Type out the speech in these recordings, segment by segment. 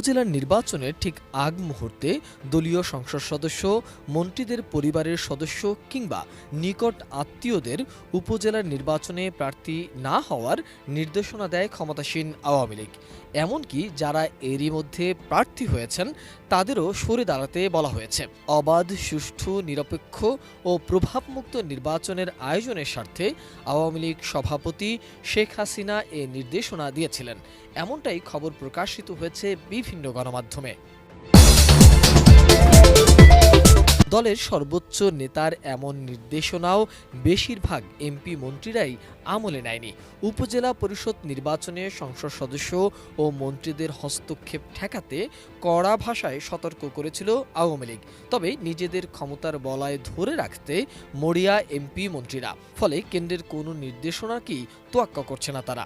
উপজেলার নির্বাচনের ঠিক আগ মুহূর্তে দলীয় সংসদ সদস্য, মন্ত্রীদের পরিবারের সদস্য কিংবা নিকট আত্মীয়দের উপজেলার নির্বাচনে প্রার্থী না হওয়ার নির্দেশনা দেয় ক্ষমতাসীন আওয়ামী লীগ। এমনকি যারা এরই মধ্যে প্রার্থী হয়েছেন তাদেরও সরে দাঁড়াতে বলা হয়েছে। অবাধ, সুষ্ঠু, নিরপেক্ষ ও প্রভাবমুক্ত নির্বাচনের আয়োজনের স্বার্থে আওয়ামী লীগ সভাপতি শেখ হাসিনা এ নির্দেশনা দিয়েছিলেন। এমনটাই খবর প্রকাশিত হয়েছে বিভিন্ন গণমাধ্যমে। দলের সর্বোচ্চ নেতার এমন নির্দেশনাও বেশিরভাগ এমপি মন্ত্রীরাই আমলে নেয়নি। উপজেলা পরিষদ নির্বাচনে সংসদ সদস্য ও মন্ত্রীদের হস্তক্ষেপ ঠেকাতে কড়া ভাষায় সতর্ক করেছিল আওয়ামী লীগ। তবে নিজেদের ক্ষমতার বলয় ধরে রাখতে মরিয়া এমপি মন্ত্রীরা। ফলে কেন্দ্রের কোনো নির্দেশনাকেই তোয়াক্কা করছে না তারা।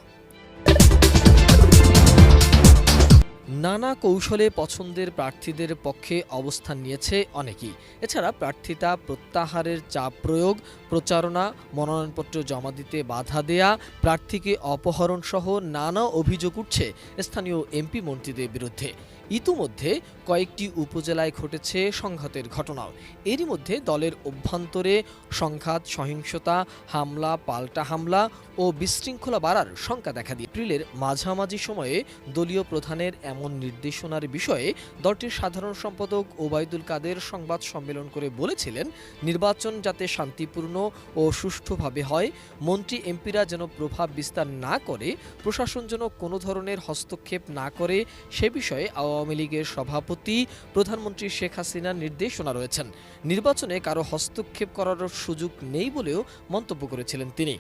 নানা কৌশলে পছন্দের প্রার্থীদের পক্ষে অবস্থান নিয়েছে অনেকেই। এছাড়া প্রার্থিতা প্রত্যাহারের চাপ প্রয়োগ, প্রচারণা, মনোনয়নপত্র জমা দিতে বাধা দেয়া, প্রার্থীকে অপহরণ সহ নানা অভিযোগ উঠছে স্থানীয় এমপি মন্ত্রীদের বিরুদ্ধে। ইতিমধ্যে কয়েকটি উপজেলায় ঘটেছে সংঘাতের ঘটনাও। এরই মধ্যে দলের অভ্যন্তরে সংঘাত, সহিংসতা, হামলা, পাল্টা হামলা ও বিশৃঙ্খলা বাড়ার শঙ্কা দেখা দিয়ে এপ্রিলের মাঝামাঝি সময়ে দলীয় প্রধানের এমন নির্দেশনার বিষয়ে দলটির সাধারণ সম্পাদক ওবায়দুল কাদের সংবাদ সম্মেলন করে বলেছিলেন, নির্বাচন যাতে শান্তিপূর্ণ ও সুষ্ঠুভাবে হয়, মন্ত্রী এমপিরা যেন প্রভাব বিস্তার না করে, প্রশাসন যেন কোনো ধরনের হস্তক্ষেপ না করে, সে বিষয়ে আওয়ামী লীগের সভাপতি প্রধানমন্ত্রী শেখ হাসিনার নির্দেশনা রয়েছেন। নির্বাচনে কারো হস্তক্ষেপ করার সুযোগ নেই বলেও মন্তব্য করেছিলেন তিনি।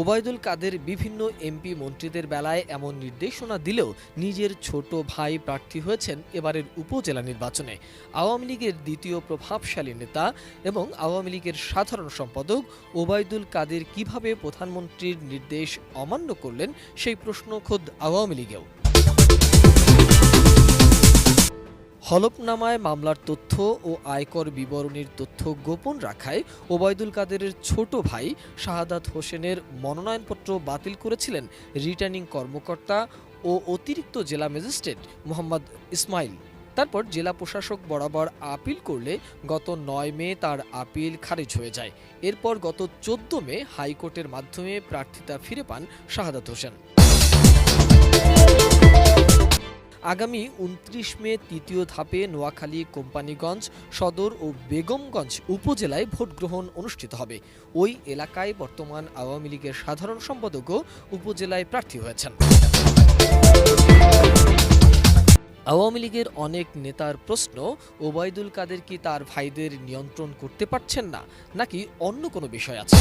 ওবায়দুল কাদের বিভিন্ন এমপি মন্ত্রীদের বেলায় এমন নির্দেশনা দিলেও নিজের ছোট ভাই প্রার্থী হয়েছেন এবারের উপজেলা নির্বাচনে। আওয়ামী লীগের দ্বিতীয় প্রভাবশালী নেতা এবং আওয়ামী লীগের সাধারণ সম্পাদক ওবায়দুল কাদের কিভাবে প্রধানমন্ত্রীর নির্দেশ অমান্য করলেন সেই প্রশ্ন খোদ আওয়ামী লীগেও। হলফনামায় মামলার তথ্য ও আয়কর বিবরণীর তথ্য গোপন রাখায় ওবায়দুল কাদেরের ছোট ভাই শাহাদাত হোসেনের মনোনয়নপত্র বাতিল করেছিলেন রিটার্নিং কর্মকর্তা ও অতিরিক্ত জেলা ম্যাজিস্ট্রেট মোহাম্মদ ইসমাইল। তারপর জেলা প্রশাসক বরাবর আপিল করলে গত ৯ মে তার আপিল খারিজ হয়ে যায়। এরপর গত ১৪ মে হাইকোর্টের মাধ্যমে প্রার্থিতা ফিরে পান শাহাদাত হোসেন। আগামী ২৯ মে তৃতীয় ধাপে নোয়াখালী, কোম্পানীগঞ্জ সদর ও বেগমগঞ্জ উপজেলায় ভোট গ্রহণ অনুষ্ঠিত হবে। ওই এলাকায় বর্তমান আওয়ামী লীগের সাধারণ সম্পাদকও উপজেলায় প্রার্থী হয়েছেন। আওয়ামী লীগের অনেক নেতার প্রশ্ন, ওবায়দুল কাদের কি তার ভাইদের নিয়ন্ত্রণ করতে পারছেন না, নাকি অন্য কোনো বিষয় আছে?